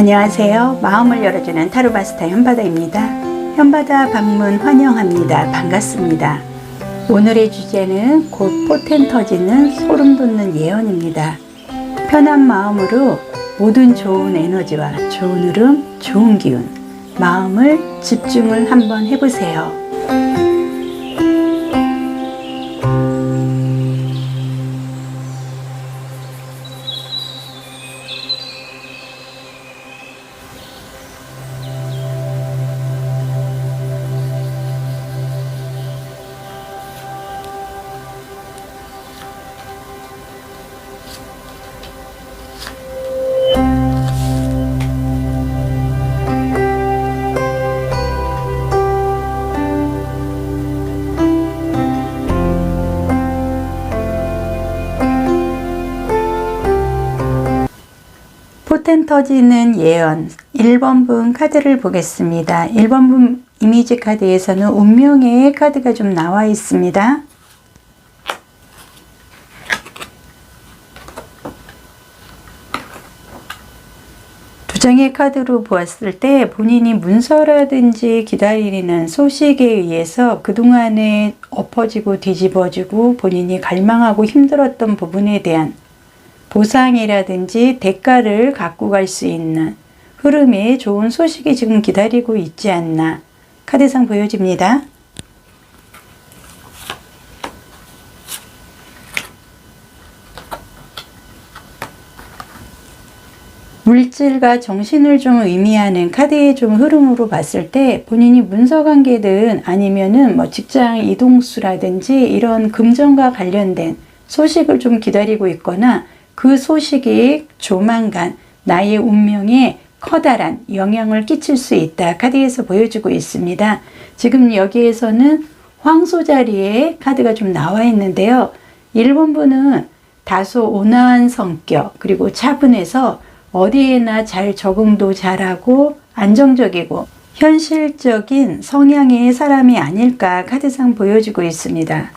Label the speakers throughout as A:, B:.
A: 안녕하세요. 마음을 열어주는 타로마스터 현바다입니다. 현바다 방문 환영합니다. 반갑습니다. 오늘의 주제는 곧 포텐 터지는 소름 돋는 예언입니다. 편한 마음으로 모든 좋은 에너지와 좋은 흐름, 좋은 기운, 마음을 집중을 한번 해보세요. 포텐 터지는 예언 1번 분 카드를 보겠습니다. 1번 분 이미지 카드에서는 운명의 카드가 좀 나와 있습니다. 두 장의 카드로 보았을 때 본인이 문서라든지 기다리는 소식에 의해서 그동안에 엎어지고 뒤집어지고 본인이 갈망하고 힘들었던 부분에 대한 보상이라든지 대가를 갖고 갈 수 있는 흐름에 좋은 소식이 지금 기다리고 있지 않나 카드상 보여집니다. 물질과 정신을 좀 의미하는 카드의 좀 흐름으로 봤을 때 본인이 문서관계든 아니면은 뭐 직장 이동수라든지 이런 금전과 관련된 소식을 좀 기다리고 있거나 그 소식이 조만간 나의 운명에 커다란 영향을 끼칠 수 있다 카드에서 보여주고 있습니다. 지금 여기에서는 황소 자리에 카드가 좀 나와 있는데요. 1번 분은 다소 온화한 성격 그리고 차분해서 어디에나 잘 적응도 잘하고 안정적이고 현실적인 성향의 사람이 아닐까 카드상 보여주고 있습니다.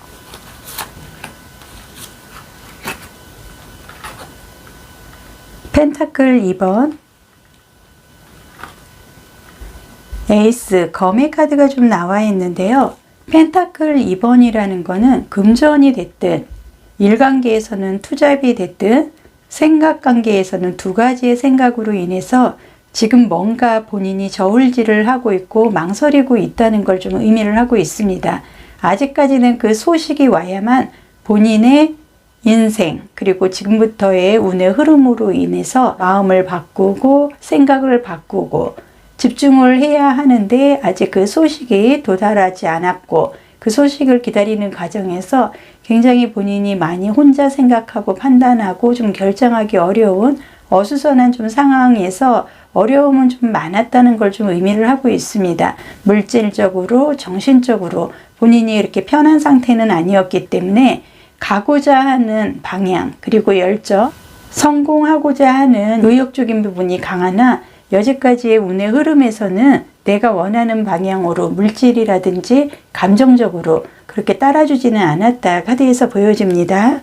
A: 펜타클 2번 에이스 검의 카드가 좀 나와 있는데요. 펜타클 2번이라는 거는 금전이 됐든 일관계에서는 투잡이 됐든 생각관계에서는 두 가지의 생각으로 인해서 지금 뭔가 본인이 저울질을 하고 있고 망설이고 있다는 걸 좀 의미를 하고 있습니다. 아직까지는 그 소식이 와야만 본인의 인생 그리고 지금부터의 운의 흐름으로 인해서 마음을 바꾸고 생각을 바꾸고 집중을 해야 하는데 아직 그 소식이 도달하지 않았고 그 소식을 기다리는 과정에서 굉장히 본인이 많이 혼자 생각하고 판단하고 좀 결정하기 어려운 어수선한 좀 상황에서 어려움은 좀 많았다는 걸 좀 의미를 하고 있습니다. 물질적으로 정신적으로 본인이 이렇게 편한 상태는 아니었기 때문에 가고자 하는 방향 그리고 열정, 성공하고자 하는 의욕적인 부분이 강하나 여지까지의 운의 흐름에서는 내가 원하는 방향으로 물질이라든지 감정적으로 그렇게 따라주지는 않았다 카드에서 보여집니다.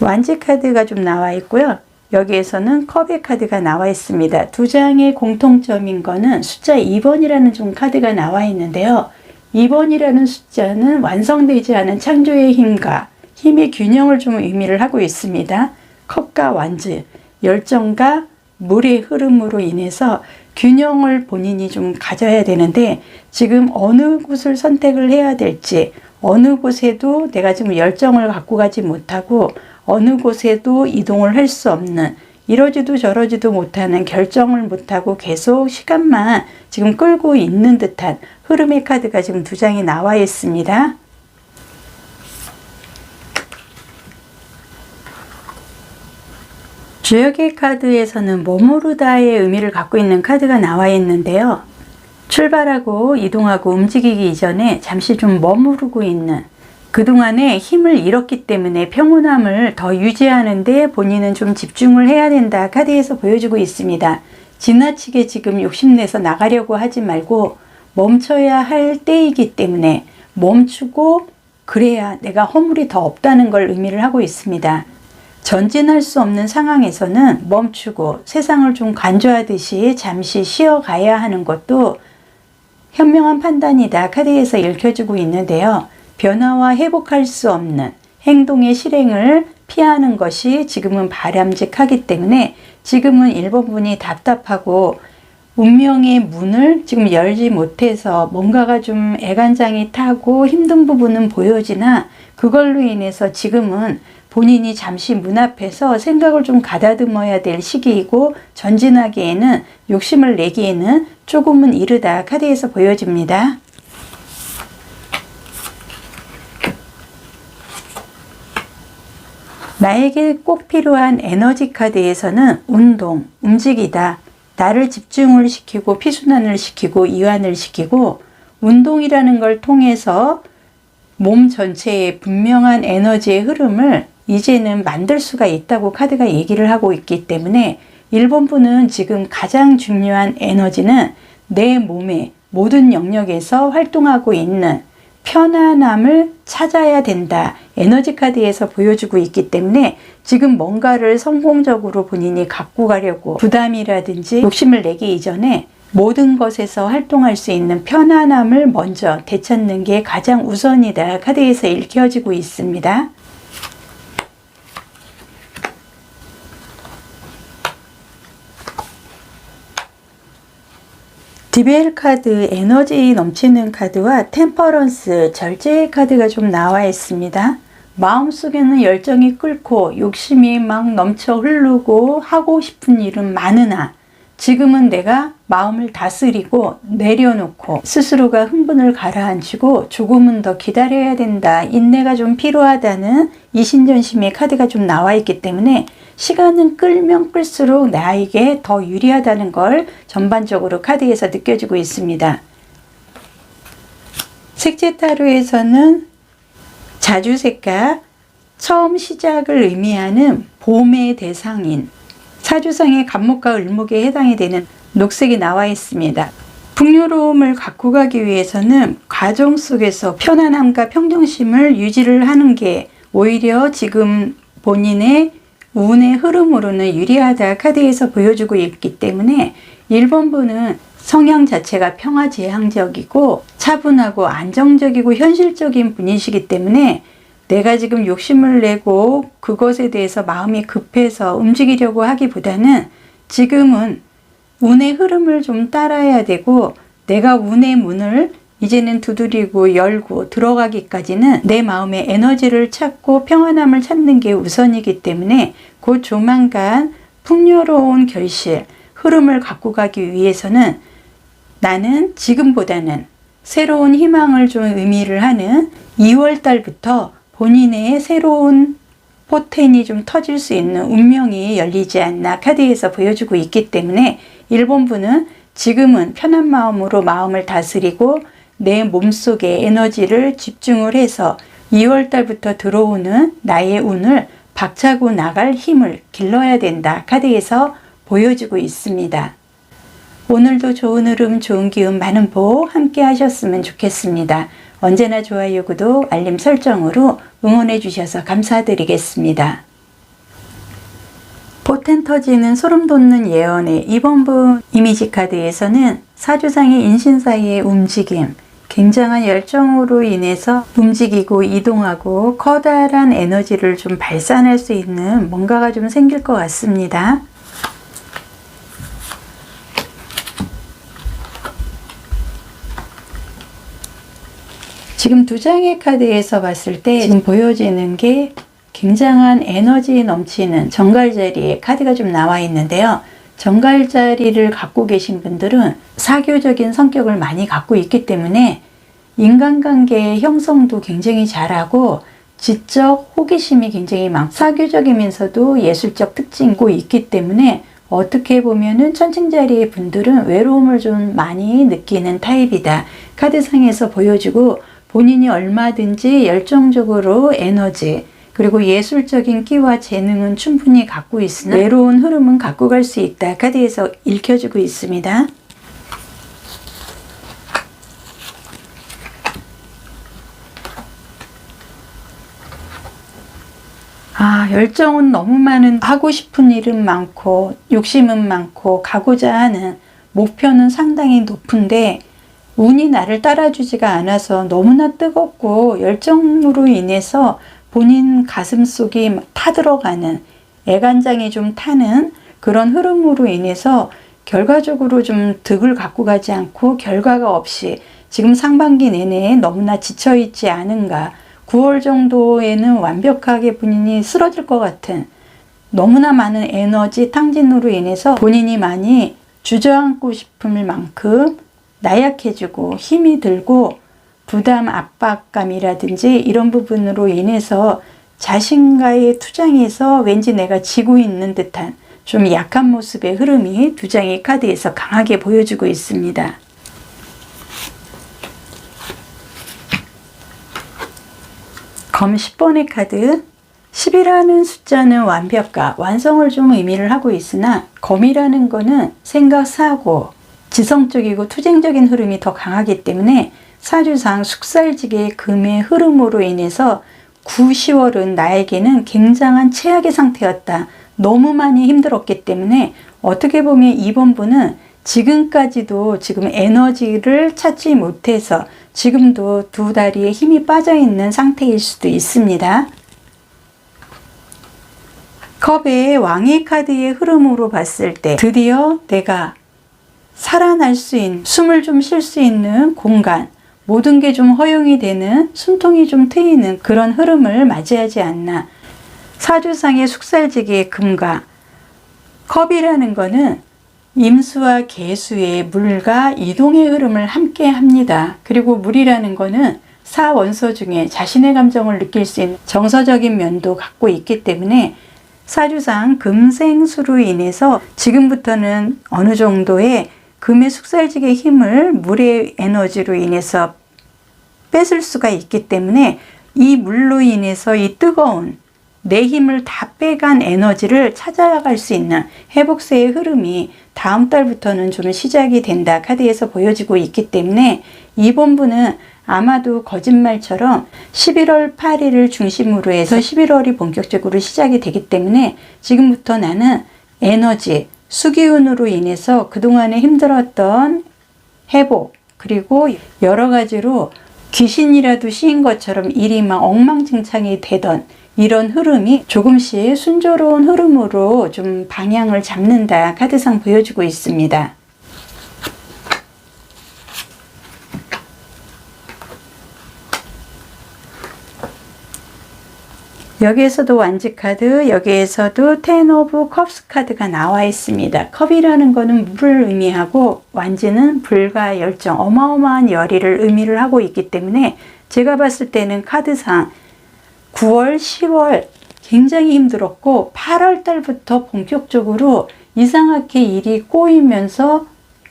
A: 완지 카드가 좀 나와 있고요. 여기에서는 컵의 카드가 나와 있습니다. 두 장의 공통점인 거는 숫자 2번이라는 좀 카드가 나와 있는데요. 2번이라는 숫자는 완성되지 않은 창조의 힘과 힘의 균형을 좀 의미를 하고 있습니다. 컵과 완즈, 열정과 물의 흐름으로 인해서 균형을 본인이 좀 가져야 되는데 지금 어느 곳을 선택을 해야 될지 어느 곳에도 내가 지금 열정을 갖고 가지 못하고 어느 곳에도 이동을 할 수 없는 이러지도 저러지도 못하는 결정을 못하고 계속 시간만 지금 끌고 있는 듯한 흐름의 카드가 지금 두 장이 나와 있습니다. 주역의 카드에서는 머무르다의 의미를 갖고 있는 카드가 나와 있는데요. 출발하고 이동하고 움직이기 이전에 잠시 좀 머무르고 있는 그동안에 힘을 잃었기 때문에 평온함을 더 유지하는데 본인은 좀 집중을 해야 된다 카드에서 보여주고 있습니다. 지나치게 지금 욕심내서 나가려고 하지 말고 멈춰야 할 때이기 때문에 멈추고 그래야 내가 허물이 더 없다는 걸 의미를 하고 있습니다. 전진할 수 없는 상황에서는 멈추고 세상을 좀 간주하듯이 잠시 쉬어가야 하는 것도 현명한 판단이다. 카드에서 읽혀주고 있는데요. 변화와 회복할 수 없는 행동의 실행을 피하는 것이 지금은 바람직하기 때문에 지금은 1번 분이 답답하고 운명의 문을 지금 열지 못해서 뭔가가 좀 애간장이 타고 힘든 부분은 보여지나 그걸로 인해서 지금은 본인이 잠시 문 앞에서 생각을 좀 가다듬어야 될 시기이고 전진하기에는 욕심을 내기에는 조금은 이르다. 카드에서 보여집니다. 나에게 꼭 필요한 에너지 카드에서는 운동, 움직이다. 나를 집중을 시키고 피순환을 시키고 이완을 시키고 운동이라는 걸 통해서 몸 전체에 분명한 에너지의 흐름을 이제는 만들 수가 있다고 카드가 얘기를 하고 있기 때문에 1번 분은 지금 가장 중요한 에너지는 내 몸의 모든 영역에서 활동하고 있는 편안함을 찾아야 된다. 에너지 카드에서 보여주고 있기 때문에 지금 뭔가를 성공적으로 본인이 갖고 가려고 부담이라든지 욕심을 내기 이전에 모든 것에서 활동할 수 있는 편안함을 먼저 되찾는 게 가장 우선이다. 카드에서 읽혀지고 있습니다. 디벨 카드, 에너지 넘치는 카드와 템퍼런스, 절제의 카드가 좀 나와 있습니다. 마음속에는 열정이 끓고 욕심이 막 넘쳐 흐르고 하고 싶은 일은 많으나 지금은 내가 마음을 다스리고 내려놓고 스스로가 흥분을 가라앉히고 조금은 더 기다려야 된다. 인내가 좀 필요하다는 이신전심의 카드가 좀 나와 있기 때문에 시간은 끌면 끌수록 나에게 더 유리하다는 걸 전반적으로 카드에서 느껴지고 있습니다. 색제타로에서는 자주색과 처음 시작을 의미하는 봄의 대상인 사주상의 갑목과 을목에 해당이 되는 녹색이 나와 있습니다. 풍요로움을 갖고 가기 위해서는 과정 속에서 편안함과 평정심을 유지를 하는 게 오히려 지금 본인의 운의 흐름으로는 유리하다. 카드에서 보여주고 있기 때문에 1번 분은 성향 자체가 평화지향적이고 차분하고 안정적이고 현실적인 분이시기 때문에 내가 지금 욕심을 내고 그것에 대해서 마음이 급해서 움직이려고 하기보다는 지금은 운의 흐름을 좀 따라야 되고 내가 운의 문을 이제는 두드리고 열고 들어가기까지는 내 마음의 에너지를 찾고 평안함을 찾는 게 우선이기 때문에 곧 조만간 풍요로운 결실, 흐름을 갖고 가기 위해서는 나는 지금보다는 새로운 희망을 좀 의미를 하는 2월 달부터 본인의 새로운 포텐이 좀 터질 수 있는 운명이 열리지 않나 카드에서 보여주고 있기 때문에 1번 분은 지금은 편한 마음으로 마음을 다스리고 내 몸속에 에너지를 집중을 해서 2월 달부터 들어오는 나의 운을 박차고 나갈 힘을 길러야 된다. 카드에서 보여주고 있습니다. 오늘도 좋은 흐름, 좋은 기운, 많은 복 함께 하셨으면 좋겠습니다. 언제나 좋아요, 구독, 알림 설정으로 응원해 주셔서 감사드리겠습니다. 포텐 터지는 소름 돋는 예언의 2번 분 이미지 카드에서는 사주상의 인신사이의 움직임, 굉장한 열정으로 인해서 움직이고 이동하고 커다란 에너지를 좀 발산할 수 있는 뭔가가 좀 생길 것 같습니다. 지금 두 장의 카드에서 봤을 때 지금 보여지는 게 굉장한 에너지 넘치는 정갈자리의 카드가 좀 나와 있는데요. 정갈자리를 갖고 계신 분들은 사교적인 성격을 많이 갖고 있기 때문에 인간관계의 형성도 굉장히 잘하고 지적 호기심이 굉장히 많고 사교적이면서도 예술적 특징도 있기 때문에 어떻게 보면은 천칭자리의 분들은 외로움을 좀 많이 느끼는 타입이다. 카드상에서 보여주고 본인이 얼마든지 열정적으로 에너지 그리고 예술적인 끼와 재능은 충분히 갖고 있으나 외로운 흐름은 갖고 갈 수 있다. 카드에서 읽혀주고 있습니다. 열정은 너무 많은, 하고 싶은 일은 많고 욕심은 많고 가고자 하는 목표는 상당히 높은데 운이 나를 따라주지가 않아서 너무나 뜨겁고 열정으로 인해서 본인 가슴속이 타들어가는, 애간장이 좀 타는 그런 흐름으로 인해서 결과적으로 좀 득을 갖고 가지 않고 결과가 없이 지금 상반기 내내 너무나 지쳐있지 않은가, 9월 정도에는 완벽하게 본인이 쓰러질 것 같은 너무나 많은 에너지 탕진으로 인해서 본인이 많이 주저앉고 싶을 만큼 나약해지고 힘이 들고 부담, 압박감이라든지 이런 부분으로 인해서 자신과의 투쟁에서 왠지 내가 지고 있는 듯한 좀 약한 모습의 흐름이 두 장의 카드에서 강하게 보여주고 있습니다. 검 10번의 카드, 10이라는 숫자는 완벽과 완성을 좀 의미를 하고 있으나 검이라는 거는 생각, 사고, 지성적이고 투쟁적인 흐름이 더 강하기 때문에 사주상 숙살지기의 금의 흐름으로 인해서 9, 10월은 나에게는 굉장한 최악의 상태였다. 너무 많이 힘들었기 때문에 어떻게 보면 이번 분은 지금까지도 지금 에너지를 찾지 못해서 지금도 두 다리에 힘이 빠져 있는 상태일 수도 있습니다. 컵의 왕의 카드의 흐름으로 봤을 때 드디어 내가 살아날 수 있는, 숨을 좀 쉴 수 있는 공간, 모든 게 좀 허용이 되는, 숨통이 좀 트이는 그런 흐름을 맞이하지 않나. 사주상의 숙살지기의 금과 컵이라는 거는 임수와 계수의 물과 이동의 흐름을 함께 합니다. 그리고 물이라는 거는 사원소 중에 자신의 감정을 느낄 수 있는 정서적인 면도 갖고 있기 때문에 사주상 금생수로 인해서 지금부터는 어느 정도의 금의 숙살직의 힘을 물의 에너지로 인해서 뺏을 수가 있기 때문에 이 물로 인해서 이 뜨거운 내 힘을 다 빼간 에너지를 찾아갈 수 있는 회복세의 흐름이 다음 달부터는 좀 시작이 된다 카드에서 보여지고 있기 때문에 이번 분은 아마도 거짓말처럼 11월 8일을 중심으로 해서 11월이 본격적으로 시작이 되기 때문에 지금부터 나는 에너지, 수기운으로 인해서 그동안에 힘들었던 회복, 그리고 여러 가지로 귀신이라도 씌인 것처럼 일이 막 엉망진창이 되던 이런 흐름이 조금씩 순조로운 흐름으로 좀 방향을 잡는다 카드상 보여주고 있습니다. 여기에서도 완지 카드, 여기에서도 텐 오브 컵스 카드가 나와 있습니다. 컵이라는 거는 물을 의미하고 완지는 불과 열정, 어마어마한 열의를 의미를 하고 있기 때문에 제가 봤을 때는 카드상 9월, 10월 굉장히 힘들었고 8월 달부터 본격적으로 이상하게 일이 꼬이면서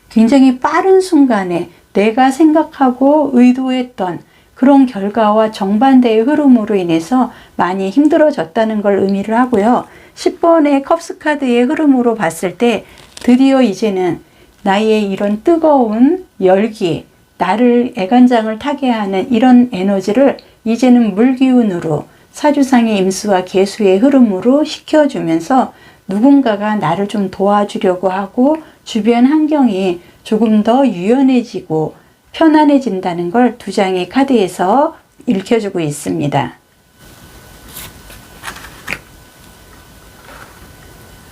A: 굉장히 빠른 순간에 내가 생각하고 의도했던 그런 결과와 정반대의 흐름으로 인해서 많이 힘들어졌다는 걸 의미를 하고요. 10번의 컵스 카드의 흐름으로 봤을 때 드디어 이제는 나의 이런 뜨거운 열기, 나를 애간장을 타게 하는 이런 에너지를 이제는 물기운으로 사주상의 임수와 계수의 흐름으로 식혀주면서 누군가가 나를 좀 도와주려고 하고 주변 환경이 조금 더 유연해지고 편안해진다는 걸 두 장의 카드에서 읽혀주고 있습니다.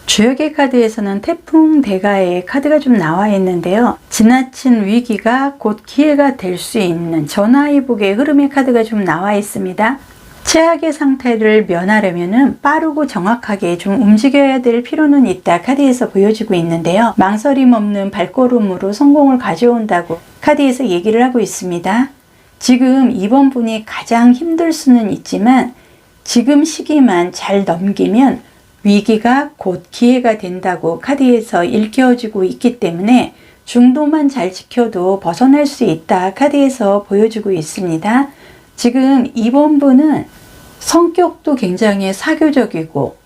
A: 주역의 카드에서는 태풍 대가의 카드가 좀 나와 있는데요. 지나친 위기가 곧 기회가 될 수 있는 전화위복의 흐름의 카드가 좀 나와 있습니다. 최악의 상태를 면하려면 빠르고 정확하게 좀 움직여야 될 필요는 있다 카드에서 보여지고 있는데요. 망설임 없는 발걸음으로 성공을 가져온다고 카드에서 얘기를 하고 있습니다. 지금 이번 분이 가장 힘들 수는 있지만 지금 시기만 잘 넘기면 위기가 곧 기회가 된다고 카드에서 읽혀지고 있기 때문에 중도만 잘 지켜도 벗어날 수 있다 카드에서 보여주고 있습니다. 지금 이번 분은 성격도 굉장히 사교적이고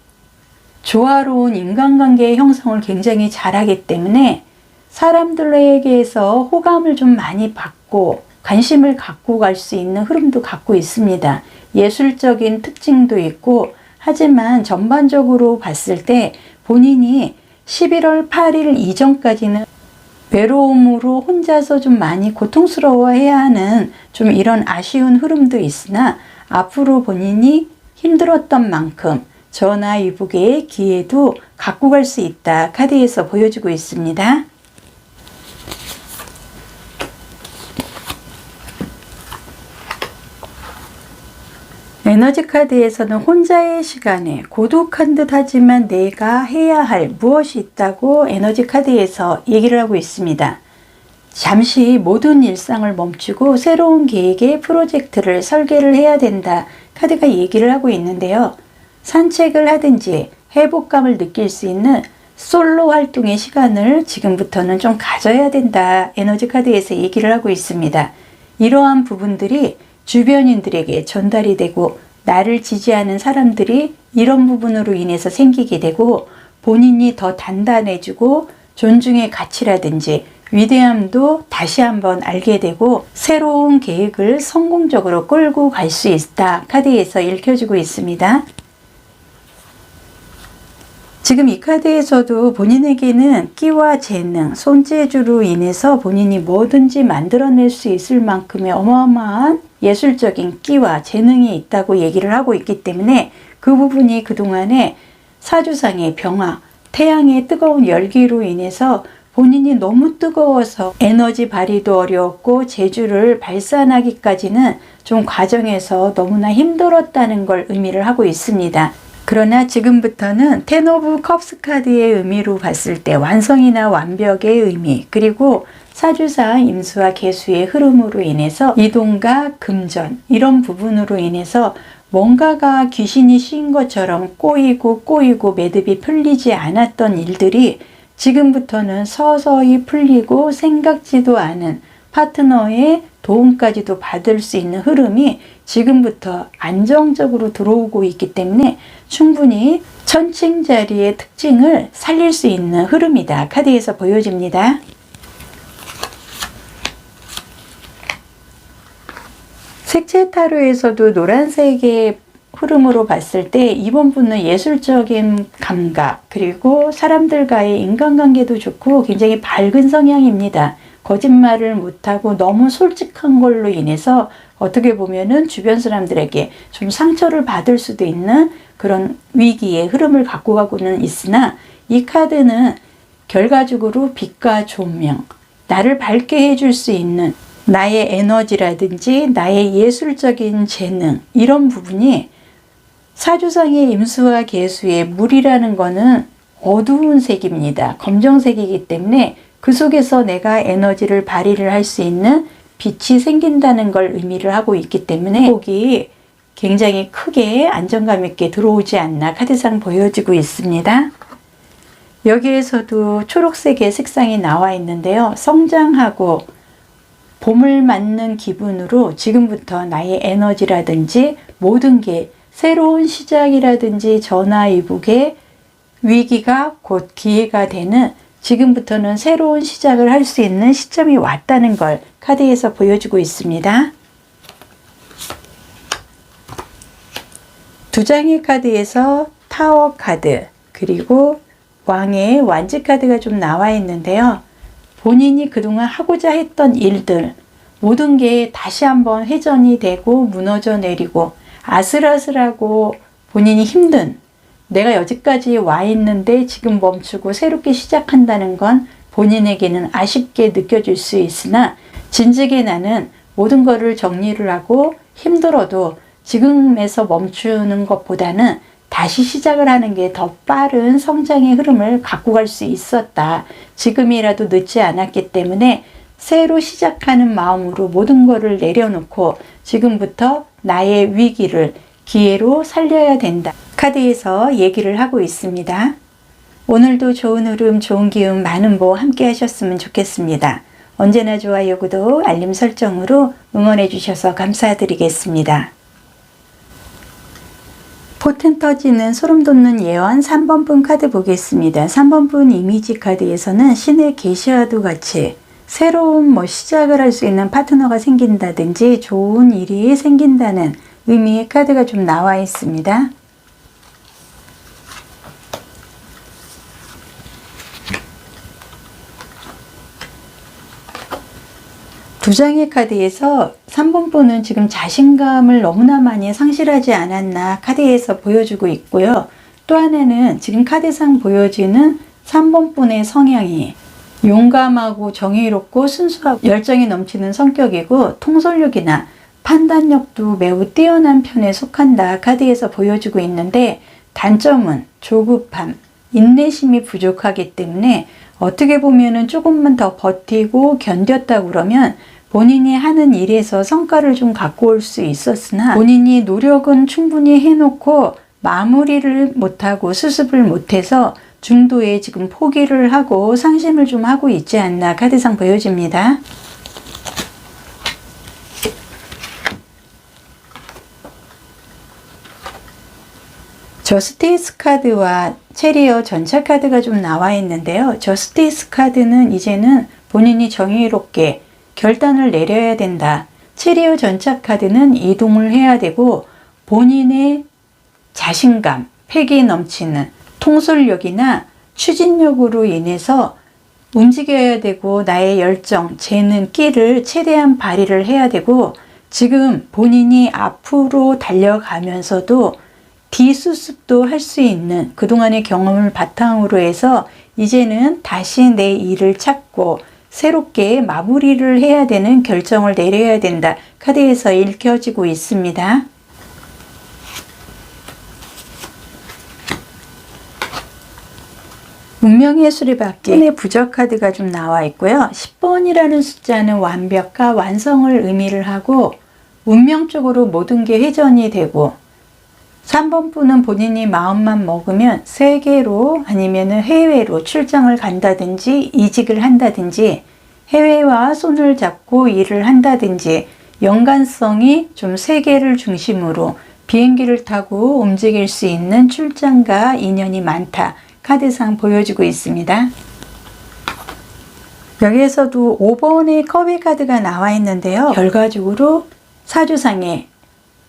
A: 조화로운 인간관계의 형성을 굉장히 잘하기 때문에 사람들에게서 호감을 좀 많이 받고 관심을 갖고 갈 수 있는 흐름도 갖고 있습니다. 예술적인 특징도 있고 하지만 전반적으로 봤을 때 본인이 11월 8일 이전까지는 외로움으로 혼자서 좀 많이 고통스러워해야 하는 좀 이런 아쉬운 흐름도 있으나 앞으로 본인이 힘들었던 만큼 전화위복의 기회도 갖고 갈 수 있다 카드에서 보여주고 있습니다. 에너지 카드에서는 혼자의 시간에 고독한 듯 하지만 내가 해야 할 무엇이 있다고 에너지 카드에서 얘기를 하고 있습니다. 잠시 모든 일상을 멈추고 새로운 계획의 프로젝트를 설계를 해야 된다 카드가 얘기를 하고 있는데요. 산책을 하든지 회복감을 느낄 수 있는 솔로 활동의 시간을 지금부터는 좀 가져야 된다 에너지 카드에서 얘기를 하고 있습니다. 이러한 부분들이 주변인들에게 전달이 되고 나를 지지하는 사람들이 이런 부분으로 인해서 생기게 되고 본인이 더 단단해지고 존중의 가치라든지 위대함도 다시 한번 알게 되고 새로운 계획을 성공적으로 끌고 갈 수 있다 카드에서 읽혀주고 있습니다. 지금 이 카드에서도 본인에게는 끼와 재능, 손재주로 인해서 본인이 뭐든지 만들어낼 수 있을 만큼의 어마어마한 예술적인 끼와 재능이 있다고 얘기를 하고 있기 때문에 그 부분이 그동안에 사주상의 병화, 태양의 뜨거운 열기로 인해서 본인이 너무 뜨거워서 에너지 발휘도 어려웠고 재주를 발산하기까지는 좀 과정에서 너무나 힘들었다는 걸 의미를 하고 있습니다. 그러나 지금부터는 텐 오브 컵스 카드의 의미로 봤을 때 완성이나 완벽의 의미, 그리고 사주상 임수와 계수의 흐름으로 인해서 이동과 금전 이런 부분으로 인해서 뭔가가 귀신이 씌인 것처럼 꼬이고 매듭이 풀리지 않았던 일들이 지금부터는 서서히 풀리고 생각지도 않은 파트너의 도움까지도 받을 수 있는 흐름이 지금부터 안정적으로 들어오고 있기 때문에 충분히 천칭자리의 특징을 살릴 수 있는 흐름이다 카드에서 보여집니다. 색채 타로에서도 노란색의 흐름으로 봤을 때 이번 분은 예술적인 감각 그리고 사람들과의 인간관계도 좋고 굉장히 밝은 성향입니다. 거짓말을 못하고 너무 솔직한 걸로 인해서 어떻게 보면은 주변 사람들에게 좀 상처를 받을 수도 있는 그런 위기의 흐름을 갖고 가고는 있으나 이 카드는 결과적으로 빛과 조명, 나를 밝게 해줄 수 있는 나의 에너지라든지 나의 예술적인 재능 이런 부분이 사주상의 임수와 계수의 물이라는 거는 어두운 색입니다. 검정색이기 때문에 그 속에서 내가 에너지를 발휘를 할 수 있는 빛이 생긴다는 걸 의미를 하고 있기 때문에 복이 굉장히 크게 안정감 있게 들어오지 않나 카드상 보여지고 있습니다. 여기에서도 초록색의 색상이 나와 있는데요. 성장하고 봄을 맞는 기분으로 지금부터 나의 에너지라든지 모든 게 새로운 시작이라든지 전화위복의 위기가 곧 기회가 되는 지금부터는 새로운 시작을 할 수 있는 시점이 왔다는 걸 카드에서 보여주고 있습니다. 두 장의 카드에서 타워 카드 그리고 왕의 완지 카드가 좀 나와 있는데요. 본인이 그동안 하고자 했던 일들 모든 게 다시 한번 회전이 되고 무너져 내리고 아슬아슬하고 본인이 힘든 내가 여기까지 와 있는데 지금 멈추고 새롭게 시작한다는 건 본인에게는 아쉽게 느껴질 수 있으나 진즉에 나는 모든 것을 정리를 하고 힘들어도 지금에서 멈추는 것보다는 다시 시작을 하는 게 더 빠른 성장의 흐름을 갖고 갈 수 있었다. 지금이라도 늦지 않았기 때문에 새로 시작하는 마음으로 모든 것을 내려놓고 지금부터 나의 위기를 기회로 살려야 된다. 카드에서 얘기를 하고 있습니다. 오늘도 좋은 흐름, 좋은 기운, 많은 보 함께 하셨으면 좋겠습니다. 언제나 좋아요, 구독, 알림 설정으로 응원해 주셔서 감사드리겠습니다. 포텐 터지는 소름 돋는 예언 3번분 카드 보겠습니다. 3번분 이미지 카드에서는 신의 계시와도 같이 새로운 시작을 할 수 있는 파트너가 생긴다든지 좋은 일이 생긴다는 의미의 카드가 좀 나와 있습니다. 장의 카드에서 3번 분은 지금 자신감을 너무나 많이 상실하지 않았나 카드에서 보여주고 있고요. 또 하나는 지금 카드상 보여지는 3번 분의 성향이 용감하고 정의롭고 순수하고 열정이 넘치는 성격이고 통솔력이나 판단력도 매우 뛰어난 편에 속한다 카드에서 보여주고 있는데, 단점은 조급함, 인내심이 부족하기 때문에 어떻게 보면은 조금만 더 버티고 견뎠다 그러면 본인이 하는 일에서 성과를 좀 갖고 올 수 있었으나, 본인이 노력은 충분히 해놓고 마무리를 못하고 수습을 못해서 중도에 지금 포기를 하고 상심을 좀 하고 있지 않나 카드상 보여집니다. 저스티스 카드와 체리어 전차 카드가 좀 나와 있는데요. 저스티스 카드는 이제는 본인이 정의롭게 결단을 내려야 된다. 체리어 전차 카드는 이동을 해야 되고 본인의 자신감, 패기 넘치는 통솔력이나 추진력으로 인해서 움직여야 되고 나의 열정, 재능, 끼를 최대한 발휘를 해야 되고, 지금 본인이 앞으로 달려가면서도 뒤수습도 할 수 있는 그동안의 경험을 바탕으로 해서 이제는 다시 내 일을 찾고 새롭게 마무리를 해야 되는 결정을 내려야 된다 카드에서 읽혀지고 있습니다. 운명의 수레바퀴 의 부적 카드가 좀 나와 있고요. 10번이라는 숫자는 완벽과 완성을 의미를 하고 운명 쪽으로 모든 게 회전이 되고, 3번 분은 본인이 마음만 먹으면 세계로 아니면 해외로 출장을 간다든지 이직을 한다든지 해외와 손을 잡고 일을 한다든지 연관성이 좀 세계를 중심으로 비행기를 타고 움직일 수 있는 출장과 인연이 많다 카드상 보여주고 있습니다. 여기에서도 5번의 컵의 카드가 나와 있는데요. 결과적으로 사주상의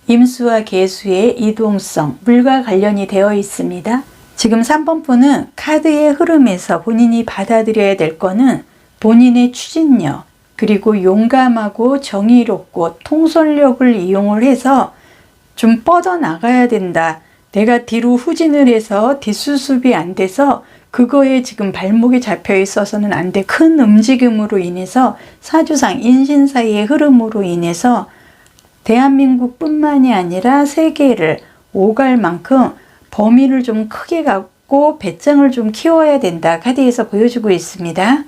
A: 임수와 계수의 이동성, 물과 관련이 되어 있습니다. 지금 3번 분은 카드의 흐름에서 본인이 받아들여야 될 거는 본인의 추진력, 그리고 용감하고 정의롭고 통솔력을 이용을 해서 좀 뻗어나가야 된다. 내가 뒤로 후진을 해서 뒷수습이 안 돼서 그거에 지금 발목이 잡혀 있어서는 안 돼. 큰 움직임으로 인해서 사주상 인신사의 흐름으로 인해서 대한민국뿐만이 아니라 세계를 오갈 만큼 범위를 좀 크게 갖고 배짱을 좀 키워야 된다 카드에서 보여주고 있습니다.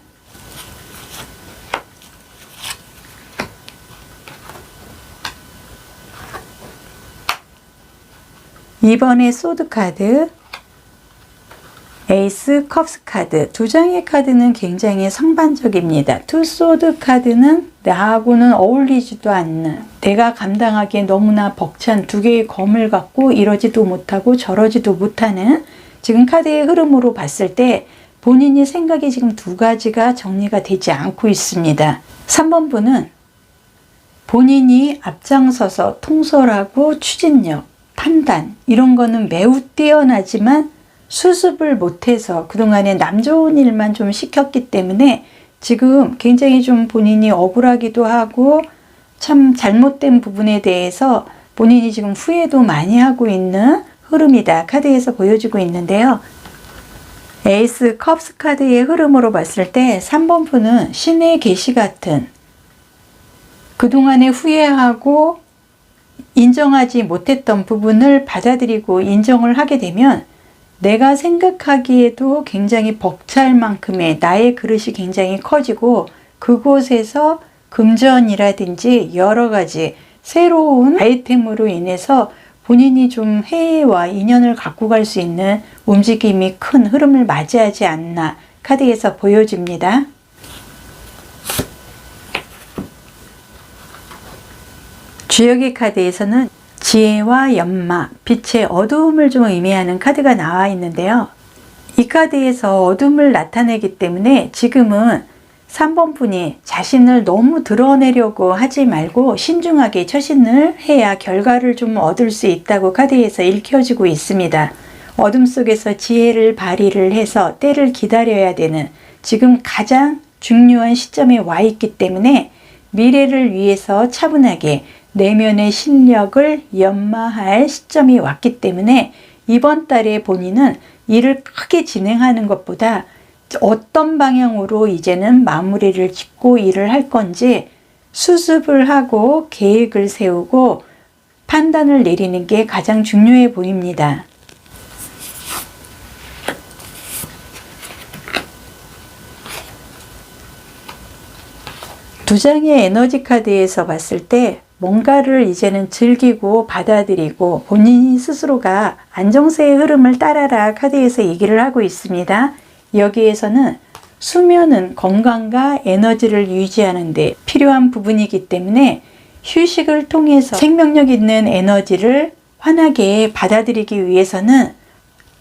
A: 이번에 소드 카드, 에이스 컵스 카드, 두 장의 카드는 굉장히 상반적입니다. 투 소드 카드는 나하고는 어울리지도 않는, 내가 감당하기에 너무나 벅찬 두 개의 검을 갖고 이러지도 못하고 저러지도 못하는, 지금 카드의 흐름으로 봤을 때 본인이 생각이 지금 두 가지가 정리가 되지 않고 있습니다. 3번 분은 본인이 앞장서서 통솔하고 추진력, 판단 이런 거는 매우 뛰어나지만 수습을 못해서 그동안에 남 좋은 일만 좀 시켰기 때문에 지금 굉장히 좀 본인이 억울하기도 하고 참 잘못된 부분에 대해서 본인이 지금 후회도 많이 하고 있는 흐름이다 카드에서 보여주고 있는데요. 에이스 컵스 카드의 흐름으로 봤을 때 3번 분은 신의 계시 같은, 그동안에 후회하고 인정하지 못했던 부분을 받아들이고 인정을 하게 되면 내가 생각하기에도 굉장히 벅찰 만큼의 나의 그릇이 굉장히 커지고, 그곳에서 금전이라든지 여러 가지 새로운 아이템으로 인해서 본인이 좀 해외와 인연을 갖고 갈 수 있는 움직임이 큰 흐름을 맞이하지 않나 카드에서 보여집니다. 주역의 카드에서는 지혜와 연마, 빛의 어두움을 좀 의미하는 카드가 나와 있는데요. 이 카드에서 어둠을 나타내기 때문에 지금은 3번 분이 자신을 너무 드러내려고 하지 말고 신중하게 처신을 해야 결과를 좀 얻을 수 있다고 카드에서 읽혀지고 있습니다. 어둠 속에서 지혜를 발휘를 해서 때를 기다려야 되는 지금 가장 중요한 시점에 와 있기 때문에 미래를 위해서 차분하게 내면의 실력을 연마할 시점이 왔기 때문에 이번 달에 본인은 일을 크게 진행하는 것보다 어떤 방향으로 이제는 마무리를 짓고 일을 할 건지 수습을 하고 계획을 세우고 판단을 내리는 게 가장 중요해 보입니다. 두 장의 에너지 카드에서 봤을 때 뭔가를 이제는 즐기고 받아들이고 본인 스스로가 안정세의 흐름을 따라라 카드에서 얘기를 하고 있습니다. 여기에서는 수면은 건강과 에너지를 유지하는 데 필요한 부분이기 때문에 휴식을 통해서 생명력 있는 에너지를 환하게 받아들이기 위해서는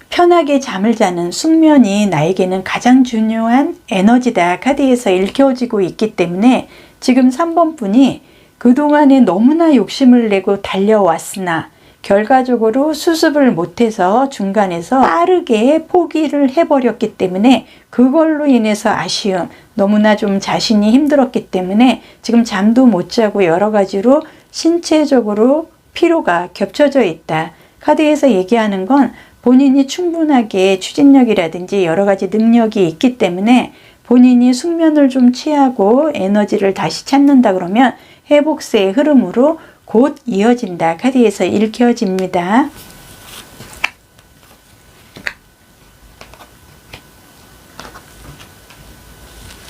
A: 편하게 잠을 자는 숙면이 나에게는 가장 중요한 에너지다 카드에서 읽혀지고 있기 때문에 지금 3번 분이 그동안에 너무나 욕심을 내고 달려왔으나 결과적으로 수습을 못해서 중간에서 빠르게 포기를 해버렸기 때문에 그걸로 인해서 아쉬움, 너무나 좀 자신이 힘들었기 때문에 지금 잠도 못 자고 여러 가지로 신체적으로 피로가 겹쳐져 있다. 카드에서 얘기하는 건 본인이 충분하게 추진력이라든지 여러 가지 능력이 있기 때문에 본인이 숙면을 좀 취하고 에너지를 다시 찾는다 그러면 회복세의 흐름으로 곧 이어진다. 카드에서 읽혀집니다.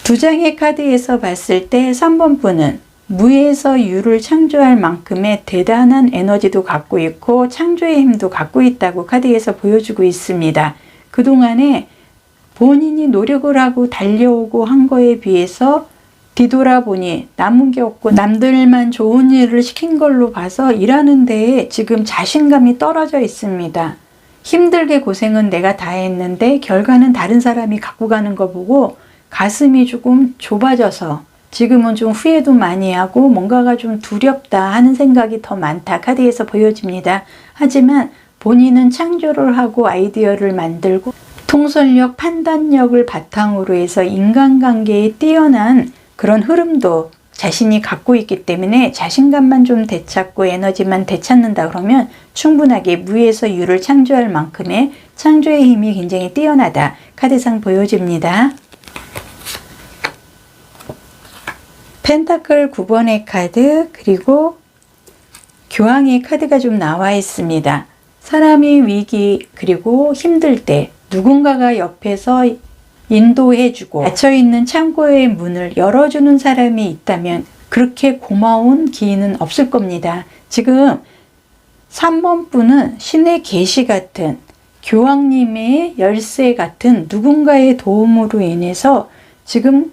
A: 두 장의 카드에서 봤을 때 3번 분은 무에서 유를 창조할 만큼의 대단한 에너지도 갖고 있고 창조의 힘도 갖고 있다고 카드에서 보여주고 있습니다. 그동안에 본인이 노력을 하고 달려오고 한 거에 비해서 뒤돌아보니 남은 게 없고 남들만 좋은 일을 시킨 걸로 봐서 일하는 데에 지금 자신감이 떨어져 있습니다. 힘들게 고생은 내가 다 했는데 결과는 다른 사람이 갖고 가는 거 보고 가슴이 조금 좁아져서 지금은 좀 후회도 많이 하고 뭔가가 좀 두렵다 하는 생각이 더 많다 카드에서 보여집니다. 하지만 본인은 창조를 하고 아이디어를 만들고 통솔력, 판단력을 바탕으로 해서 인간관계에 뛰어난 그런 흐름도 자신이 갖고 있기 때문에 자신감만 좀 되찾고 에너지만 되찾는다 그러면 충분하게 무에서 유를 창조할 만큼의 창조의 힘이 굉장히 뛰어나다. 카드상 보여집니다. 펜타클 9번의 카드 그리고 교황의 카드가 좀 나와 있습니다. 사람이 위기 그리고 힘들 때 누군가가 옆에서 인도해주고 닫혀있는 창고의 문을 열어주는 사람이 있다면 그렇게 고마운 기인은 없을 겁니다. 지금 3번 분은 신의 계시 같은 교황님의 열쇠 같은 누군가의 도움으로 인해서 지금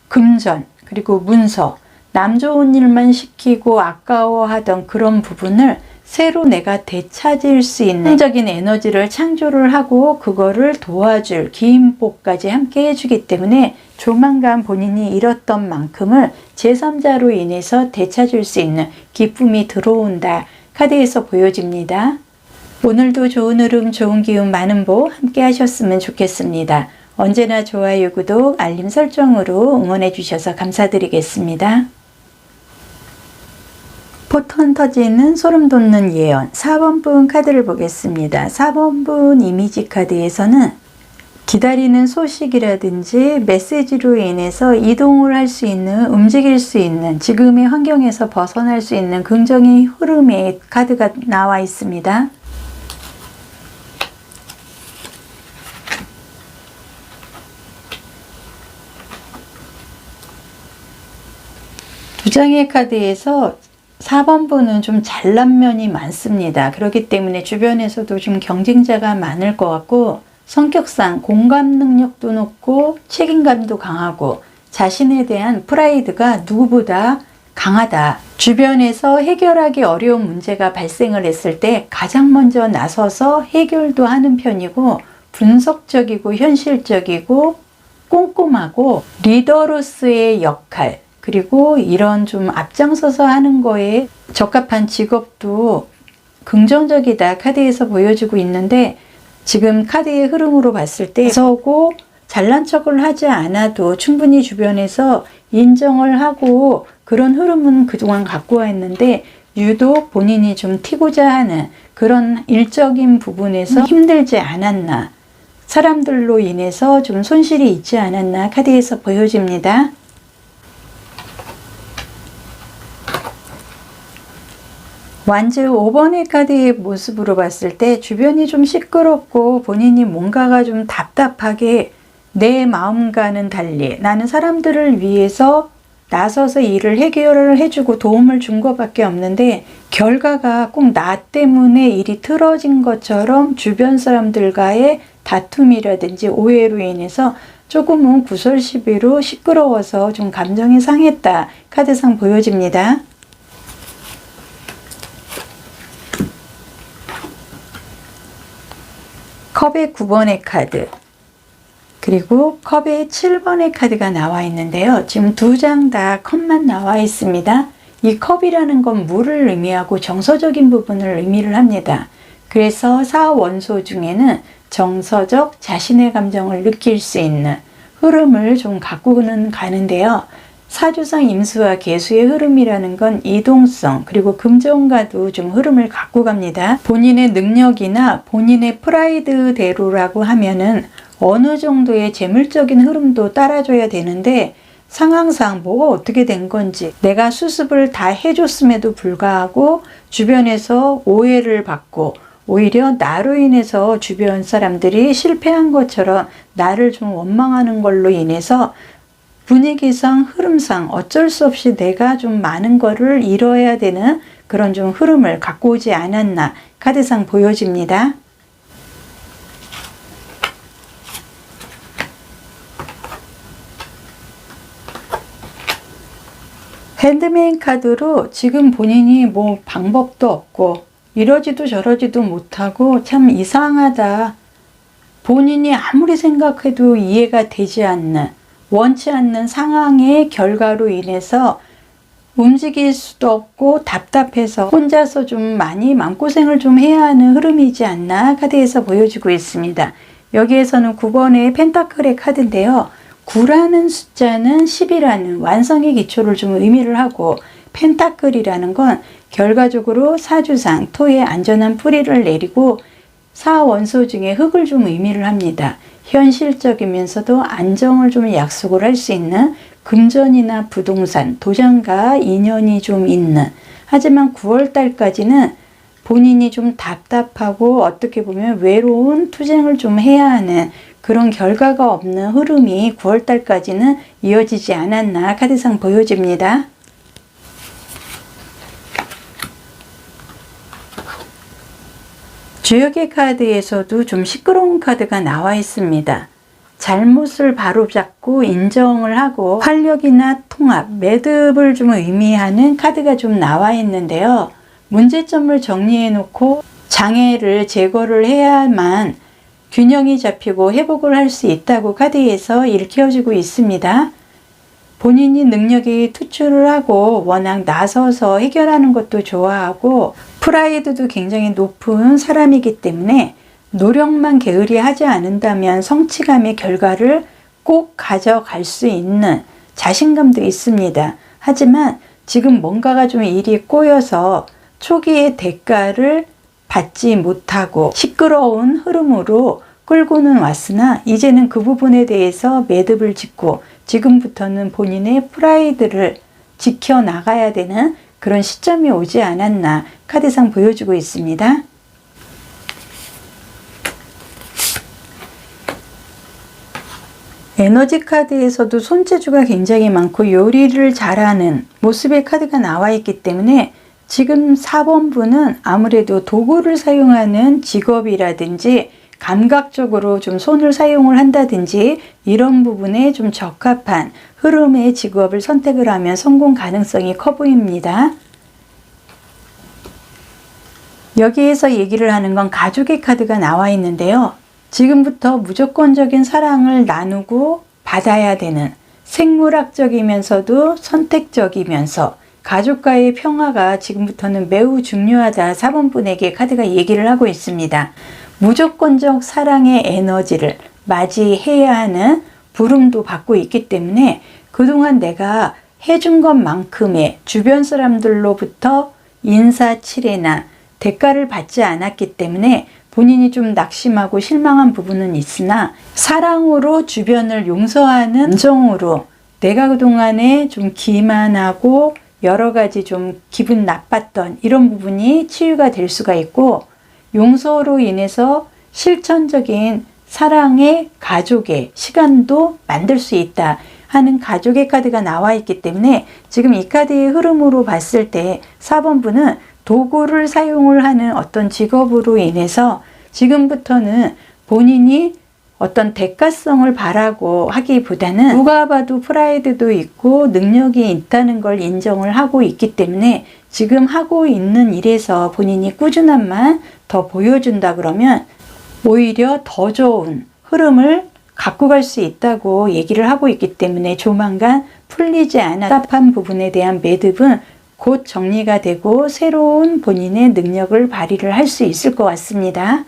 A: 금전 그리고 문서 남 좋은 일만 시키고 아까워하던 그런 부분을 새로 내가 되찾을 수 있는 긍정적인 에너지를 창조를 하고 그거를 도와줄 기인복까지 함께 해주기 때문에 조만간 본인이 잃었던 만큼을 제3자로 인해서 되찾을 수 있는 기쁨이 들어온다. 카드에서 보여집니다. 오늘도 좋은 흐름, 좋은 기운, 많은 복 함께 하셨으면 좋겠습니다. 언제나 좋아요, 구독, 알림 설정으로 응원해 주셔서 감사드리겠습니다. 포톤 터지는 소름 돋는 예언 4번 분 카드를 보겠습니다. 4번 분 이미지 카드에서는 기다리는 소식이라든지 메시지로 인해서 이동을 할 수 있는, 움직일 수 있는 지금의 환경에서 벗어날 수 있는 긍정의 흐름의 카드가 나와 있습니다. 두 장의 카드에서 4번 분은 좀 잘난 면이 많습니다. 그렇기 때문에 주변에서도 좀 경쟁자가 많을 것 같고 성격상 공감 능력도 높고 책임감도 강하고 자신에 대한 프라이드가 누구보다 강하다. 주변에서 해결하기 어려운 문제가 발생을 했을 때 가장 먼저 나서서 해결도 하는 편이고 분석적이고 현실적이고 꼼꼼하고 리더로서의 역할 그리고 이런 좀 앞장서서 하는 거에 적합한 직업도 긍정적이다 카드에서 보여주고 있는데 지금 카드의 흐름으로 봤을 때 서고 잘난 척을 하지 않아도 충분히 주변에서 인정을 하고 그런 흐름은 그동안 갖고 왔는데 유독 본인이 좀 튀고자 하는 그런 일적인 부분에서 힘들지 않았나, 사람들로 인해서 좀 손실이 있지 않았나 카드에서 보여집니다. 완즈 5번의 카드의 모습으로 봤을 때 주변이 좀 시끄럽고 본인이 뭔가가 좀 답답하게 내 마음과는 달리 나는 사람들을 위해서 나서서 일을 해결을 해주고 도움을 준 것밖에 없는데 결과가 꼭 나 때문에 일이 틀어진 것처럼 주변 사람들과의 다툼이라든지 오해로 인해서 조금은 구설시비로 시끄러워서 좀 감정이 상했다 카드상 보여집니다. 컵의 9번의 카드, 그리고 컵의 7번의 카드가 나와 있는데요. 지금 두 장 다 컵만 나와 있습니다. 이 컵이라는 건 물을 의미하고 정서적인 부분을 의미를 합니다. 그래서 사원소 중에는 정서적 자신의 감정을 느낄 수 있는 흐름을 좀 갖고는 가는데요. 사주상 임수와 계수의 흐름이라는 건 이동성 그리고 금전과도 좀 흐름을 갖고 갑니다. 본인의 능력이나 본인의 프라이드대로라고 하면은 어느 정도의 재물적인 흐름도 따라줘야 되는데 상황상 뭐가 어떻게 된 건지 내가 수습을 다 해줬음에도 불구하고 주변에서 오해를 받고 오히려 나로 인해서 주변 사람들이 실패한 것처럼 나를 좀 원망하는 걸로 인해서 분위기상 흐름상 어쩔 수 없이 내가 좀 많은 거를 잃어야 되는 그런 좀 흐름을 갖고 오지 않았나 카드상 보여집니다. 핸드메인 카드로 지금 본인이 뭐 방법도 없고 이러지도 저러지도 못하고 참 이상하다, 본인이 아무리 생각해도 이해가 되지 않는 원치 않는 상황의 결과로 인해서 움직일 수도 없고 답답해서 혼자서 좀 많이 마음고생을 좀 해야 하는 흐름이지 않나 카드에서 보여주고 있습니다. 여기에서는 9번의 펜타클의 카드인데요. 9라는 숫자는 10이라는 완성의 기초를 좀 의미를 하고 펜타클이라는 건 결과적으로 사주상 토의 안전한 뿌리를 내리고 사원소 중에 흙을 좀 의미를 합니다. 현실적이면서도 안정을 좀 약속을 할 수 있는 금전이나 부동산, 도장과 인연이 좀 있는, 하지만 9월 달까지는 본인이 좀 답답하고 어떻게 보면 외로운 투쟁을 좀 해야 하는 그런 결과가 없는 흐름이 9월 달까지는 이어지지 않았나 카드상 보여집니다. 주역의 카드에서도 좀 시끄러운 카드가 나와 있습니다. 잘못을 바로잡고 인정을 하고 활력이나 통합, 매듭을 좀 의미하는 카드가 좀 나와 있는데요. 문제점을 정리해 놓고 장애를 제거를 해야만 균형이 잡히고 회복을 할 수 있다고 카드에서 일깨워주고 있습니다. 본인이 능력이 투출을 하고 워낙 나서서 해결하는 것도 좋아하고 프라이드도 굉장히 높은 사람이기 때문에 노력만 게으리 하지 않는다면 성취감의 결과를 꼭 가져갈 수 있는 자신감도 있습니다. 하지만 지금 뭔가가 좀 일이 꼬여서 초기의 대가를 받지 못하고 시끄러운 흐름으로 끌고는 왔으나 이제는 그 부분에 대해서 매듭을 짓고 지금부터는 본인의 프라이드를 지켜나가야 되는 그런 시점이 오지 않았나 카드상 보여주고 있습니다. 에너지 카드에서도 손재주가 굉장히 많고 요리를 잘하는 모습의 카드가 나와 있기 때문에 지금 4번분은 아무래도 도구를 사용하는 직업이라든지 감각적으로 좀 손을 사용을 한다든지 이런 부분에 좀 적합한 흐름의 직업을 선택을 하면 성공 가능성이 커 보입니다. 여기에서 얘기를 하는 건 가족의 카드가 나와 있는데요. 지금부터 무조건적인 사랑을 나누고 받아야 되는 생물학적이면서도 선택적이면서 가족과의 평화가 지금부터는 매우 중요하다 4번분에게 카드가 얘기를 하고 있습니다. 무조건적 사랑의 에너지를 맞이해야 하는 부름도 받고 있기 때문에 그동안 내가 해준 것만큼의 주변 사람들로부터 인사치레나 대가를 받지 않았기 때문에 본인이 좀 낙심하고 실망한 부분은 있으나 사랑으로 주변을 용서하는 감정으로 내가 그동안에 좀 기만하고 여러 가지 좀 기분 나빴던 이런 부분이 치유가 될 수가 있고, 용서로 인해서 실천적인 사랑의 가족의 시간도 만들 수 있다 하는 가족의 카드가 나와 있기 때문에 지금 이 카드의 흐름으로 봤을 때 4번 분은 도구를 사용을 하는 어떤 직업으로 인해서 지금부터는 본인이 어떤 대가성을 바라고 하기보다는 누가 봐도 프라이드도 있고 능력이 있다는 걸 인정을 하고 있기 때문에 지금 하고 있는 일에서 본인이 꾸준함만 더 보여준다 그러면 오히려 더 좋은 흐름을 갖고 갈 수 있다고 얘기를 하고 있기 때문에 조만간 풀리지 않아 답답한 부분에 대한 매듭은 곧 정리가 되고 새로운 본인의 능력을 발휘를 할 수 있을 것 같습니다.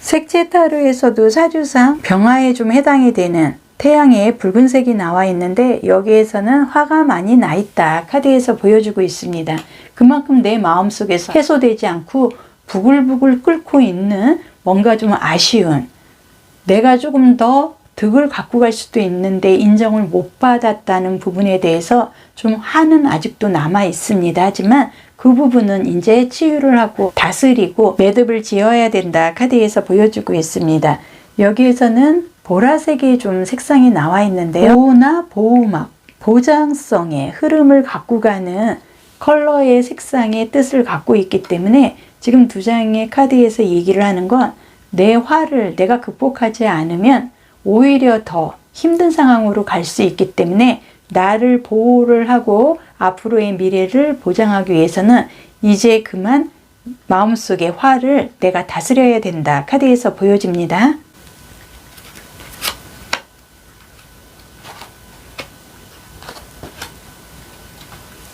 A: 색채타로에서도 사주상 병화에 좀 해당이 되는 태양의 붉은색이 나와 있는데 여기에서는 화가 많이 나 있다 카드에서 보여주고 있습니다. 그만큼 내 마음속에서 해소되지 않고 부글부글 끓고 있는 뭔가 좀 아쉬운, 내가 조금 더 득을 갖고 갈 수도 있는데 인정을 못 받았다는 부분에 대해서 좀 화는 아직도 남아 있습니다. 하지만 그 부분은 이제 치유를 하고 다스리고 매듭을 지어야 된다 카드에서 보여주고 있습니다. 여기에서는 보라색이 좀 색상이 나와 있는데요. 보호나 보호막, 보장성의 흐름을 갖고 가는 컬러의 색상의 뜻을 갖고 있기 때문에 지금 두 장의 카드에서 얘기를 하는 건 내 화를 내가 극복하지 않으면 오히려 더 힘든 상황으로 갈 수 있기 때문에 나를 보호를 하고 앞으로의 미래를 보장하기 위해서는 이제 그만 마음속의 화를 내가 다스려야 된다 카드에서 보여집니다.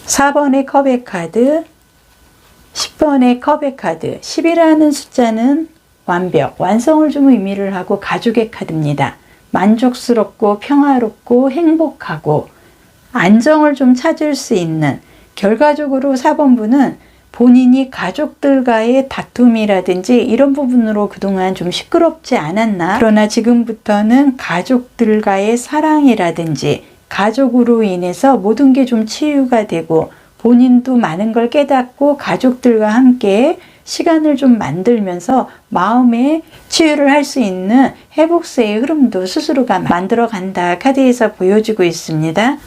A: (4번의) 컵의 카드, 10번의 컵의 카드. 10이라는 숫자는 완벽, 완성을 좀 의미를 하고 가족의 카드입니다. 만족스럽고 평화롭고 행복하고 안정을 좀 찾을 수 있는, 결과적으로 4번 분은 본인이 가족들과의 다툼이라든지 이런 부분으로 그동안 좀 시끄럽지 않았나, 그러나 지금부터는 가족들과의 사랑이라든지 가족으로 인해서 모든 게 좀 치유가 되고 본인도 많은 걸 깨닫고 가족들과 함께 시간을 좀 만들면서 마음의 치유를 할 수 있는 회복세의 흐름도 스스로가 만들어 간다 카드에서 보여주고 있습니다.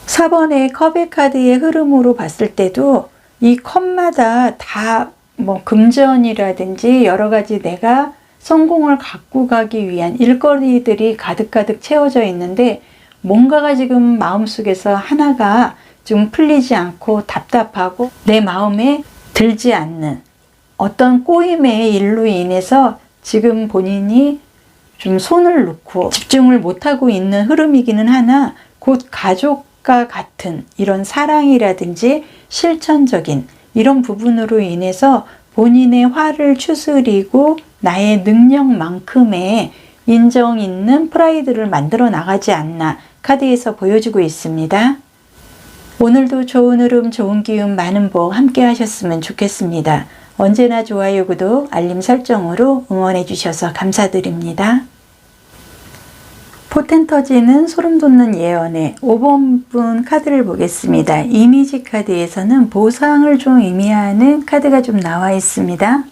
A: 4번의 컵의 카드의 흐름으로 봤을 때도 이 컵마다 다 뭐 금전이라든지 여러 가지 내가 성공을 갖고 가기 위한 일거리들이 가득가득 채워져 있는데 뭔가가 지금 마음속에서 하나가 좀 풀리지 않고 답답하고 내 마음에 들지 않는 어떤 꼬임의 일로 인해서 지금 본인이 좀 손을 놓고 집중을 못하고 있는 흐름이기는 하나, 곧 가족과 같은 이런 사랑이라든지 실천적인 이런 부분으로 인해서 본인의 화를 추스리고 나의 능력만큼의 인정 있는 프라이드를 만들어 나가지 않나 카드에서 보여주고 있습니다. 오늘도 좋은 흐름, 좋은 기운, 많은 복 함께 하셨으면 좋겠습니다. 언제나 좋아요, 구독, 알림 설정으로 응원해 주셔서 감사드립니다. 포텐 터지는 소름 돋는 예언의 5번 분 카드를 보겠습니다. 이미지 카드에서는 보상을 좀 의미하는 카드가 좀 나와 있습니다.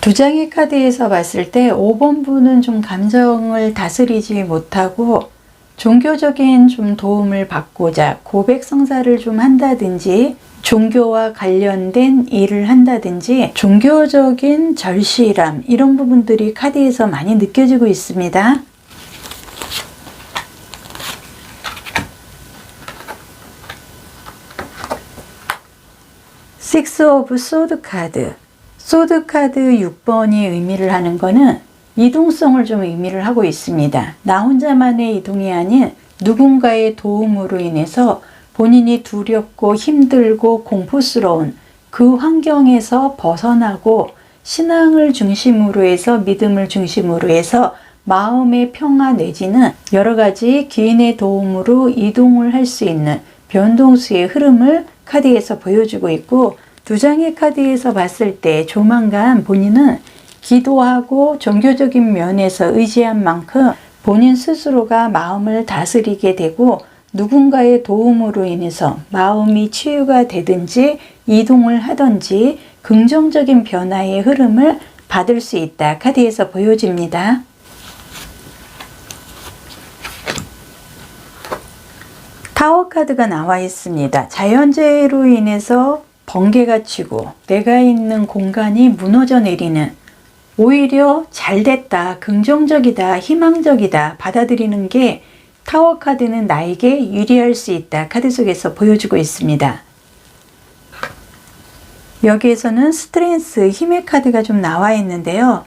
A: 두 장의 카드에서 봤을 때 5번 분은 좀 감정을 다스리지 못하고 종교적인 좀 도움을 받고자 고백 성사를 좀 한다든지 종교와 관련된 일을 한다든지 종교적인 절실함 이런 부분들이 카드에서 많이 느껴지고 있습니다. 식스 오브 소드 카드. 소드 카드 6번이 의미를 하는 거는 이동성을 좀 의미를 하고 있습니다. 나 혼자만의 이동이 아닌 누군가의 도움으로 인해서 본인이 두렵고 힘들고 공포스러운 그 환경에서 벗어나고 신앙을 중심으로 해서 믿음을 중심으로 해서 마음의 평화 내지는 여러 가지 기인의 도움으로 이동을 할 수 있는 변동수의 흐름을 카드에서 보여주고 있고, 두 장의 카드에서 봤을 때 조만간 본인은 기도하고 종교적인 면에서 의지한 만큼 본인 스스로가 마음을 다스리게 되고 누군가의 도움으로 인해서 마음이 치유가 되든지 이동을 하든지 긍정적인 변화의 흐름을 받을 수 있다. 카드에서 보여집니다. 타워 카드가 나와 있습니다. 자연재해로 인해서 번개가 치고 내가 있는 공간이 무너져 내리는, 오히려 잘됐다, 긍정적이다, 희망적이다 받아들이는 게 타워 카드는 나에게 유리할 수 있다. 카드 속에서 보여주고 있습니다. 여기에서는 스트렝스, 힘의 카드가 좀 나와 있는데요.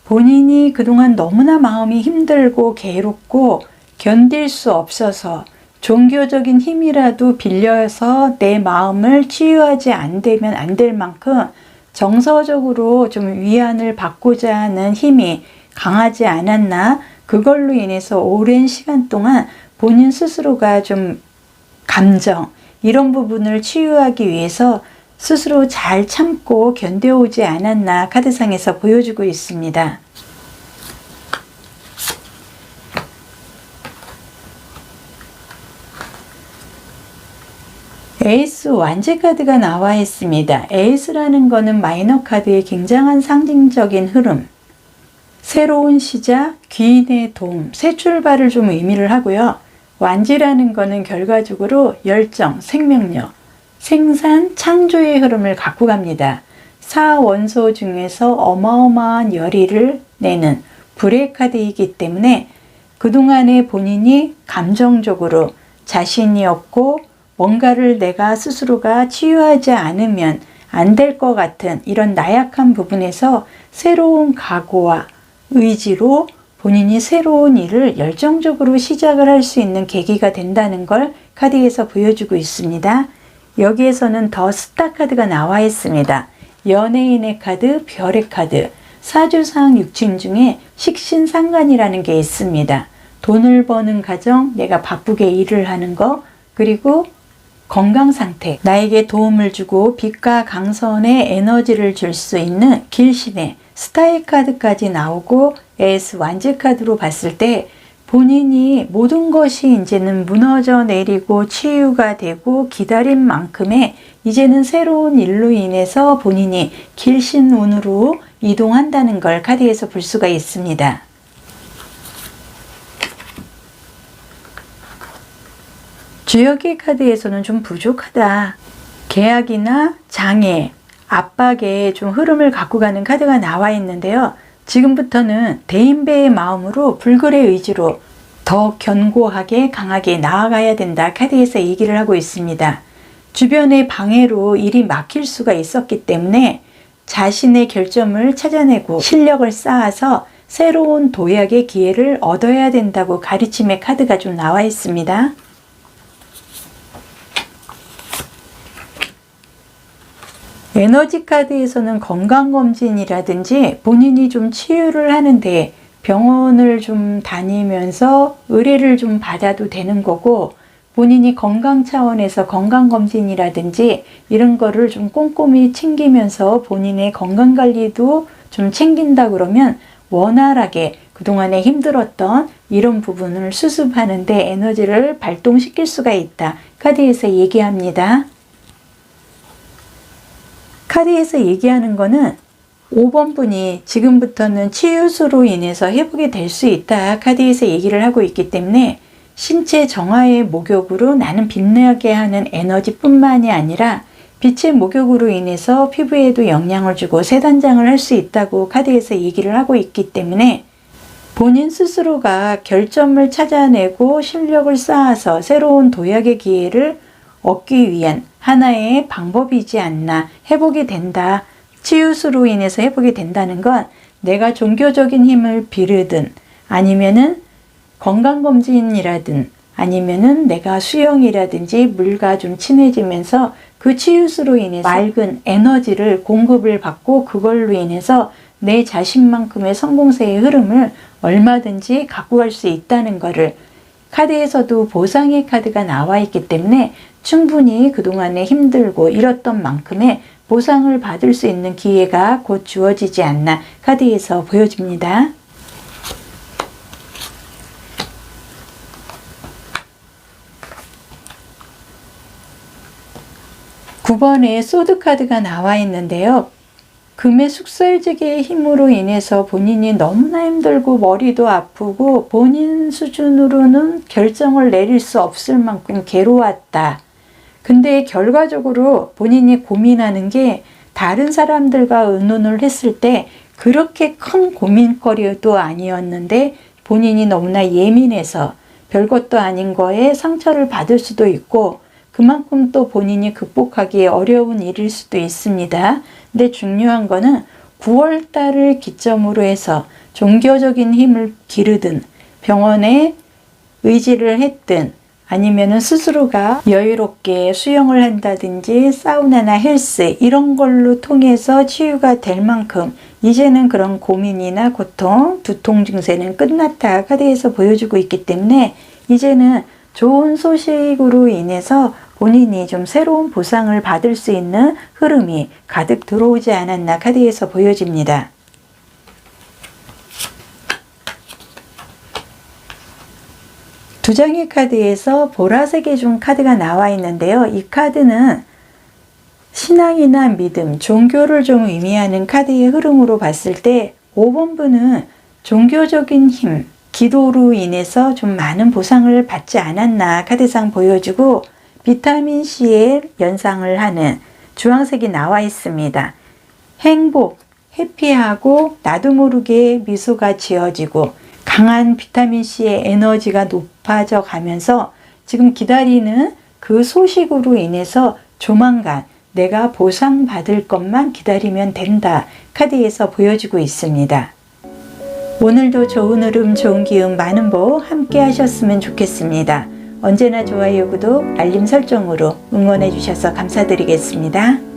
A: 본인이 그동안 너무나 마음이 힘들고 괴롭고 견딜 수 없어서 종교적인 힘이라도 빌려서 내 마음을 치유하지 않으면 안 될 만큼 정서적으로 좀 위안을 받고자 하는 힘이 강하지 않았나, 그걸로 인해서 오랜 시간 동안 본인 스스로가 좀 감정, 이런 부분을 치유하기 위해서 스스로 잘 참고 견뎌오지 않았나 카드상에서 보여주고 있습니다. 에이스 완제 카드가 나와 있습니다. 에이스라는 거는 마이너 카드의 굉장한 상징적인 흐름, 새로운 시작, 귀인의 도움, 새 출발을 좀 의미를 하고요. 완지라는 거는 결과적으로 열정, 생명력, 생산, 창조의 흐름을 갖고 갑니다. 사원소 중에서 어마어마한 열의를 내는 불의 카드이기 때문에 그동안에 본인이 감정적으로 자신이 없고 뭔가를 내가 스스로가 치유하지 않으면 안 될 것 같은 이런 나약한 부분에서 새로운 각오와 의지로 본인이 새로운 일을 열정적으로 시작을 할 수 있는 계기가 된다는 걸 카드에서 보여주고 있습니다. 여기에서는 더 스타 카드가 나와 있습니다. 연예인의 카드, 별의 카드, 사주상 6층 중에 식신상관이라는 게 있습니다. 돈을 버는 가정, 내가 바쁘게 일을 하는 거, 그리고 건강 상태, 나에게 도움을 주고 빛과 강선의 에너지를 줄 수 있는 길신의 스타의 카드까지 나오고, 에이스 완제 카드로 봤을 때 본인이 모든 것이 이제는 무너져 내리고 치유가 되고 기다린 만큼의 이제는 새로운 일로 인해서 본인이 길신운으로 이동한다는 걸 카드에서 볼 수가 있습니다. 주역의 카드에서는 좀 부족하다, 계약이나 장애, 압박에 좀 흐름을 갖고 가는 카드가 나와 있는데요. 지금부터는 대인배의 마음으로 불굴의 의지로 더 견고하게 강하게 나아가야 된다. 카드에서 얘기를 하고 있습니다. 주변의 방해로 일이 막힐 수가 있었기 때문에 자신의 결점을 찾아내고 실력을 쌓아서 새로운 도약의 기회를 얻어야 된다고 가르침의 카드가 좀 나와 있습니다. 에너지 카드에서는 건강검진이라든지 본인이 좀 치유를 하는데 병원을 좀 다니면서 의뢰를 좀 받아도 되는 거고, 본인이 건강 차원에서 건강검진이라든지 이런 거를 좀 꼼꼼히 챙기면서 본인의 건강관리도 좀 챙긴다 그러면 원활하게 그동안에 힘들었던 이런 부분을 수습하는데 에너지를 발동시킬 수가 있다. 카드에서 얘기합니다. 카드에서 얘기하는 거는 5번 분이 지금부터는 치유수로 인해서 회복이 될 수 있다. 카드에서 얘기를 하고 있기 때문에 신체 정화의 목욕으로 나는 빛나게 하는 에너지뿐만이 아니라 빛의 목욕으로 인해서 피부에도 영향을 주고 새 단장을 할 수 있다고 카드에서 얘기를 하고 있기 때문에 본인 스스로가 결점을 찾아내고 실력을 쌓아서 새로운 도약의 기회를 얻기 위한 하나의 방법이지 않나. 회복이 된다. 치유수로 인해서 회복이 된다는 건 내가 종교적인 힘을 빌으든 아니면은 건강검진이라든 아니면은 내가 수영이라든지 물과 좀 친해지면서 그 치유수로 인해서 맑은 에너지를 공급을 받고 그걸로 인해서 내 자신만큼의 성공세의 흐름을 얼마든지 갖고 갈 수 있다는 거를, 카드에서도 보상의 카드가 나와 있기 때문에 충분히 그동안에 힘들고 잃었던 만큼의 보상을 받을 수 있는 기회가 곧 주어지지 않나 카드에서 보여줍니다. 9번에 소드 카드가 나와 있는데요. 금의 숙설직의 힘으로 인해서 본인이 너무나 힘들고 머리도 아프고 본인 수준으로는 결정을 내릴 수 없을 만큼 괴로웠다. 근데 결과적으로 본인이 고민하는 게 다른 사람들과 의논을 했을 때 그렇게 큰 고민거리도 아니었는데 본인이 너무나 예민해서 별것도 아닌 거에 상처를 받을 수도 있고 그만큼 또 본인이 극복하기 어려운 일일 수도 있습니다. 근데 중요한 거는 9월달을 기점으로 해서 종교적인 힘을 기르든 병원에 의지를 했든 아니면은 스스로가 여유롭게 수영을 한다든지 사우나나 헬스 이런 걸로 통해서 치유가 될 만큼 이제는 그런 고민이나 고통, 두통 증세는 끝났다 카드에서 보여주고 있기 때문에 이제는 좋은 소식으로 인해서 본인이 좀 새로운 보상을 받을 수 있는 흐름이 가득 들어오지 않았나 카드에서 보여집니다. 두 장의 카드에서 보라색의 중 카드가 나와 있는데요. 이 카드는 신앙이나 믿음, 종교를 좀 의미하는 카드의 흐름으로 봤을 때 5번 분은 종교적인 힘, 기도로 인해서 좀 많은 보상을 받지 않았나 카드상 보여주고 비타민C에 연상을 하는 주황색이 나와 있습니다. 행복, 해피하고 나도 모르게 미소가 지어지고 강한 비타민C의 에너지가 높아져 가면서 지금 기다리는 그 소식으로 인해서 조만간 내가 보상받을 것만 기다리면 된다 카드에서 보여주고 있습니다. 오늘도 좋은 흐름, 좋은 기운, 많은 복 함께 하셨으면 좋겠습니다. 언제나 좋아요, 구독, 알림 설정으로 응원해 주셔서 감사드리겠습니다.